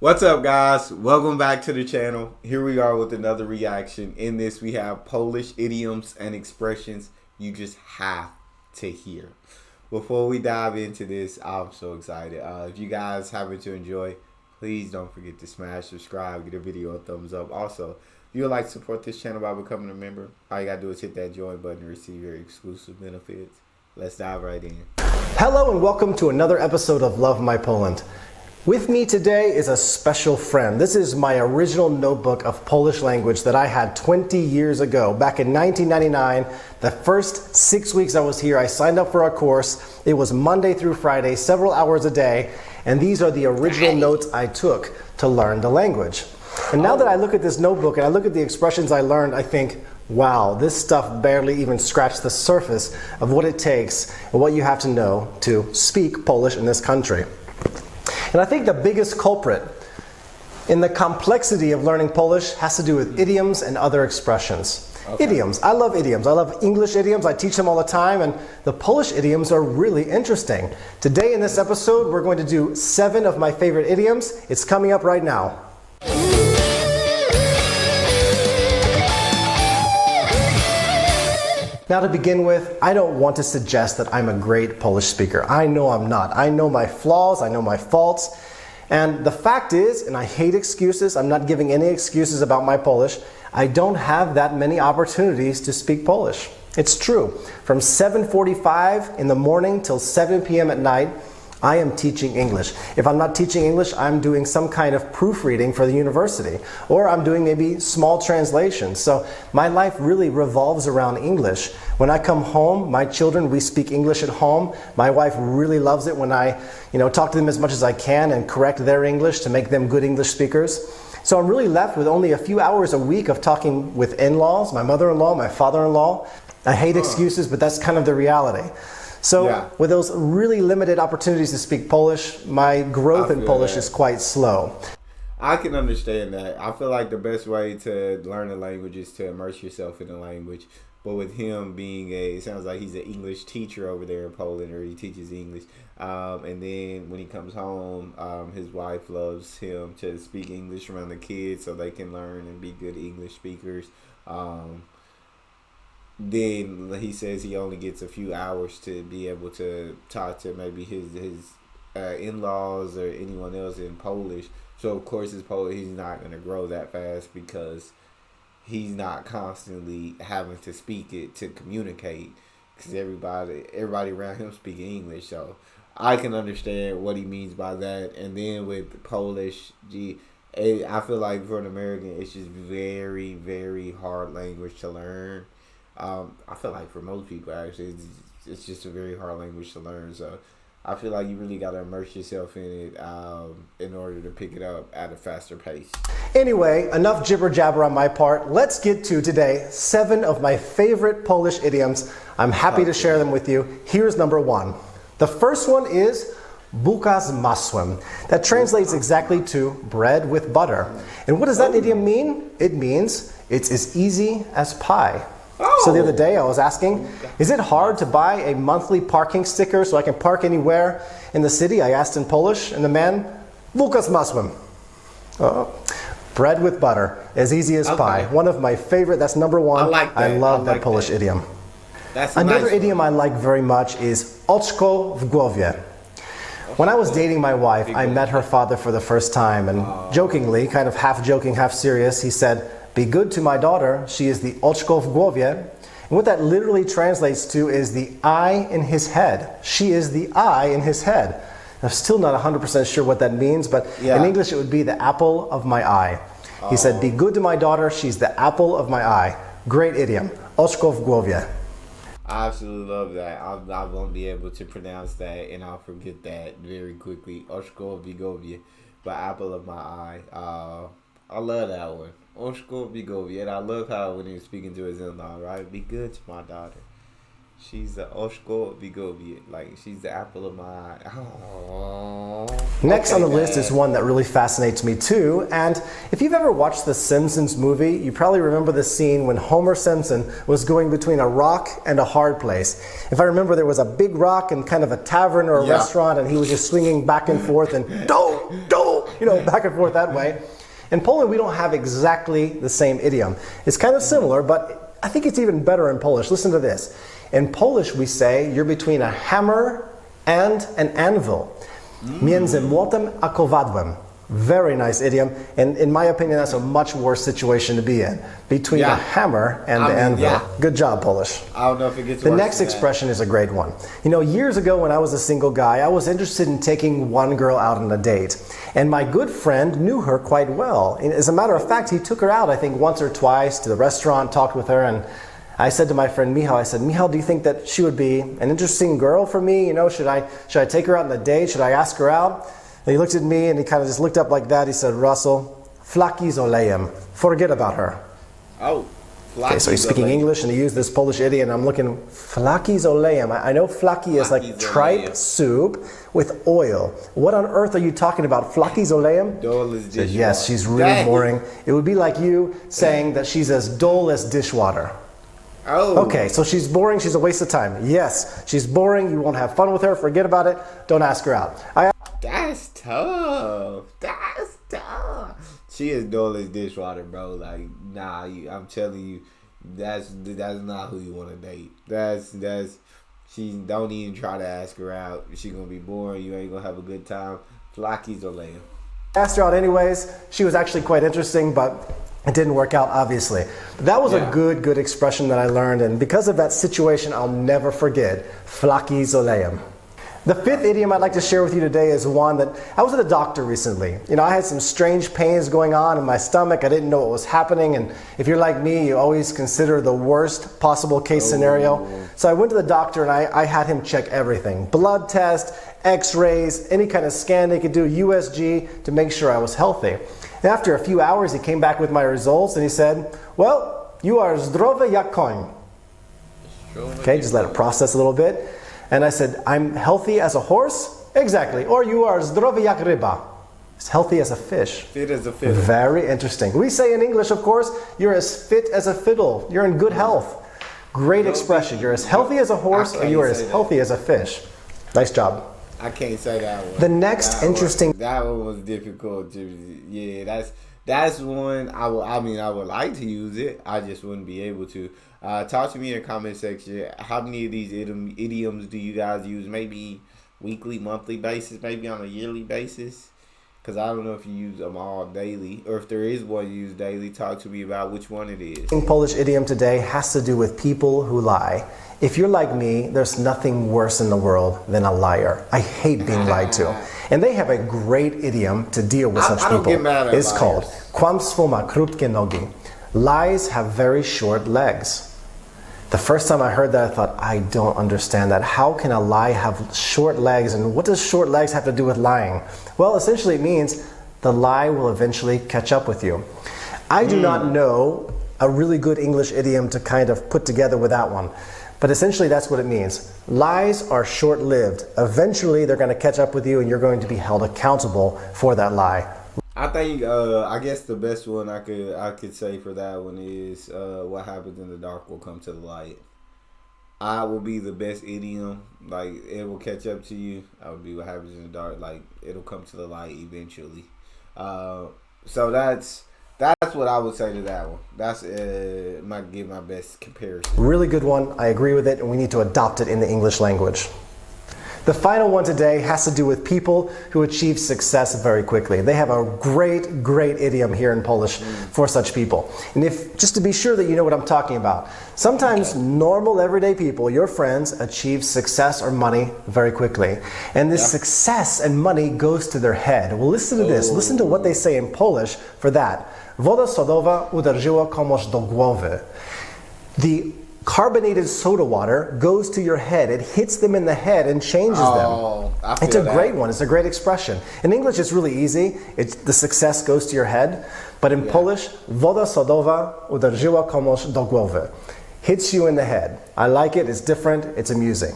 What's up, guys? Welcome back to the channel. Here we are with another reaction. In this, we have Polish idioms and expressions you just have to hear. Before we dive into this, I'm so excited. If you guys happen to enjoy, please don't forget to smash subscribe, get the video a thumbs up. Also, if you would like to support this channel by becoming a member, all you gotta do is hit that join button to receive your exclusive benefits. Let's dive right in. Hello and welcome to another episode of Love My Poland. With me today is a special friend. This is my original notebook of Polish language that I had 20 years ago. Back in 1999, the first 6 weeks I was here, I signed up for a course. It was Monday through Friday, several hours a day, and these are the original notes I took to learn the language. And now that I look at this notebook and I look at the expressions I learned, I think, wow, this stuff barely even scratched the surface of what it takes and what you have to know to speak Polish in this country. And I think the biggest culprit in the complexity of learning Polish has to do with idioms and other expressions. Okay. Idioms. I love idioms. I love English idioms. I teach them all the time, and the Polish idioms are really interesting. Today in this episode, we're going to do 7 of my favorite idioms. It's coming up right now. Now, to begin with, I don't want to suggest that I'm a great Polish speaker. I know I'm not. I know my flaws, I know my faults, and the fact is, and I hate excuses, I'm not giving any excuses about my Polish, I don't have that many opportunities to speak Polish. It's true. From 7:45 in the morning till 7 p.m. at night, I am teaching English. If I'm not teaching English, I'm doing some kind of proofreading for the university, or I'm doing maybe small translations. So my life really revolves around English. When I come home, my children, we speak English at home. My wife really loves it when I, talk to them as much as I can and correct their English to make them good English speakers. So I'm really left with only a few hours a week of talking with in-laws, my mother-in-law, my father-in-law. I hate excuses, but that's kind of the reality. So with those really limited opportunities to speak Polish, my growth in Polish is quite slow. I can understand that. I feel like the best way to learn a language is to immerse yourself in the language. But with him being it sounds like he's an English teacher over there in Poland, or he teaches English. And then when he comes home, his wife loves him to speak English around the kids so they can learn and be good English speakers. Then he says he only gets a few hours to be able to talk to maybe his in-laws or anyone else in Polish. So of course he's not going to grow that fast because he's not constantly having to speak it to communicate, because everybody around him speaking English. So I can understand what he means by that. And then with Polish, I feel like for an American, it's just very, very hard language to learn. I feel like for most people, actually, it's just a very hard language to learn. So I feel like you really got to immerse yourself in it in order to pick it up at a faster pace. Anyway, enough jibber jabber on my part. Let's get to today 7 of my favorite Polish idioms. I'm happy to share them with you. Here's number 1. The first one is bułka z masłem. That translates exactly to bread with butter. And what does that idiom mean? It means it's as easy as pie. So the other day I was asking, is it hard to buy a monthly parking sticker so I can park anywhere in the city? I asked in Polish, and the man, bułka z masłem. Bread with butter, as easy as pie. One of my favorite, that's number 1. I like that. I love that Polish idiom. That's another idiom I like very much is oczko w głowie. When I was dating my wife, I met her father for the first time, and jokingly, kind of half joking, half serious, he said, "Be good to my daughter, she is the oczko w głowie." And what that literally translates to is the eye in his head. She is the eye in his head. I'm still not 100% sure what that means, but in English it would be the apple of my eye. He said, "Be good to my daughter, she's the apple of my eye." Great idiom. Oczko w głowie. I absolutely love that. I won't be able to pronounce that, and I'll forget that very quickly. Oczko w głowie, the apple of my eye. I love that one. Oczko w głowie. And I love how when he was speaking to his in-law, right? Be good to my daughter. She's the oczko w głowie. Like, she's the apple of my eye. Aww. Next on the list is one that really fascinates me too. And if you've ever watched the Simpsons movie, you probably remember the scene when Homer Simpson was going between a rock and a hard place. If I remember, there was a big rock and kind of a tavern or a restaurant, and he was just swinging back and forth and do, back and forth that way. In Poland, we don't have exactly the same idiom. It's kind of similar, but I think it's even better in Polish. Listen to this. In Polish, we say you're between a hammer and an anvil. Między młotem a kowadłem. Very nice idiom. And in my opinion, that's a much worse situation to be in. Between a hammer and the anvil. Yeah. Good job, Polish. I don't know if it gets worse. The next expression is a great one. Years ago when I was a single guy, I was interested in taking one girl out on a date. And my good friend knew her quite well. And as a matter of fact, he took her out, I think, once or twice to the restaurant, talked with her, and I said to my friend Michał, Michał, do you think that she would be an interesting girl for me? Should I take her out on a date? Should I ask her out? And he looked at me and he kind of just looked up like that. He said, Russell, flaki z olejem. Forget about her. Oh, okay, so he's speaking English and he used this Polish idiom and I'm looking, flaki z olejem. I know flaki is like tripe soup with oil. What on earth are you talking about? Flaki z olejem? Dull as dishwater. Yes, she's really boring. It would be like you saying that she's as dull as dishwater. Oh. Okay, so she's boring, she's a waste of time. Yes, she's boring, you won't have fun with her, forget about it, don't ask her out. That's tough. That's tough. She is dull as dishwater, bro. Like, nah, I'm telling you, that's not who you want to date. She don't even try to ask her out. She gonna be boring, you ain't gonna have a good time. Flockies or laying. Asked her out anyways. She was actually quite interesting, but it didn't work out, obviously. But that was a good expression that I learned, and because of that situation, I'll never forget. Flaki z olejem. The fifth idiom I'd like to share with you today is one that I was at a doctor recently. I had some strange pains going on in my stomach. I didn't know what was happening, and if you're like me, you always consider the worst possible case scenario. So I went to the doctor and I had him check everything. Blood test, x-rays, any kind of scan they could do, USG, to make sure I was healthy. And after a few hours, he came back with my results and he said, well, you are zdrowy jak koń. Okay, just let it process a little bit. And I said, I'm healthy as a horse? Exactly. Or you are zdrowy jak ryba. It's healthy as a fish. Fit as a fiddle. Very interesting. We say in English, of course, you're as fit as a fiddle. You're in good health. Great expression. You're as healthy as a horse or you're as healthy as a fish. Nice job. I can't say that one. The next interesting... That one was difficult. That's one I would like to use it. I just wouldn't be able to. Talk to me in the comment section. How many of these idioms do you guys use? Maybe weekly, monthly basis, maybe on a yearly basis? Because I don't know if you use them all daily, or if there is one you use daily. Talk to me about which one it is. Polish idiom today has to do with people who lie. If you're like me, there's nothing worse in the world than a liar. I hate being lied to. And they have a great idiom to deal with such people. It's called kłamstwo ma krótkie nogi. Lies have very short legs. The first time I heard that, I thought, I don't understand that. How can a lie have short legs? And what does short legs have to do with lying? Well, essentially it means the lie will eventually catch up with you. I do not know a really good English idiom to kind of put together with that one. But essentially that's what it means. Lies are short-lived. Eventually they're going to catch up with you and you're going to be held accountable for that lie. I think I guess the best one I could say for that one is what happens in the dark will come to the light. I will be the best idiom. Like, it will catch up to you. I will be what happens in the dark. Like, it'll come to the light eventually. So that's what I would say to that one. That's might give my best comparison. Really good one. I agree with it, and we need to adopt it in the English language. The final one today has to do with people who achieve success very quickly. They have a great idiom here in Polish for such people. And just to be sure that you know what I'm talking about, sometimes normal everyday people, your friends, achieve success or money very quickly. And this success and money goes to their head. Well, listen to this. Listen to what they say in Polish for that. Woda sodowa uderzyła komuś do głowy. The carbonated soda water goes to your head. It hits them in the head and changes them. It's a great one. It's a great expression. In English, it's really easy. The success goes to your head. But in Polish, woda sodowa uderzyła komuś do głowy. Hits you in the head. I like it. It's different. It's amusing.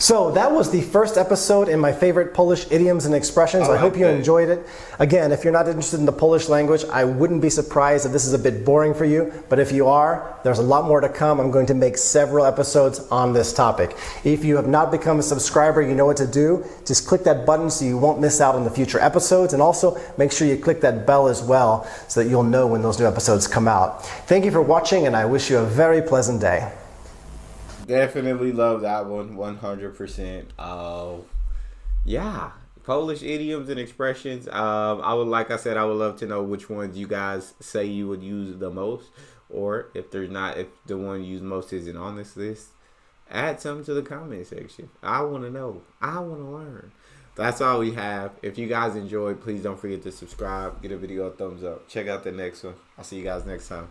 So that was the first episode in my favorite Polish idioms and expressions. I hope you enjoyed it. Again, if you're not interested in the Polish language, I wouldn't be surprised if this is a bit boring for you. But if you are, there's a lot more to come. I'm going to make several episodes on this topic. If you have not become a subscriber, you know what to do. Just click that button so you won't miss out on the future episodes. And also make sure you click that bell as well so that you'll know when those new episodes come out. Thank you for watching, and I wish you a very pleasant day. Definitely love that one, 100%. Yeah, Polish idioms and expressions. I would, like I said, I would love to know which ones you guys say you would use the most, or if the one you use most isn't on this list, add something to the comment section. I want to know. I want to learn. That's all we have. If you guys enjoyed, please don't forget to subscribe. Give the video a thumbs up. Check out the next one. I'll see you guys next time.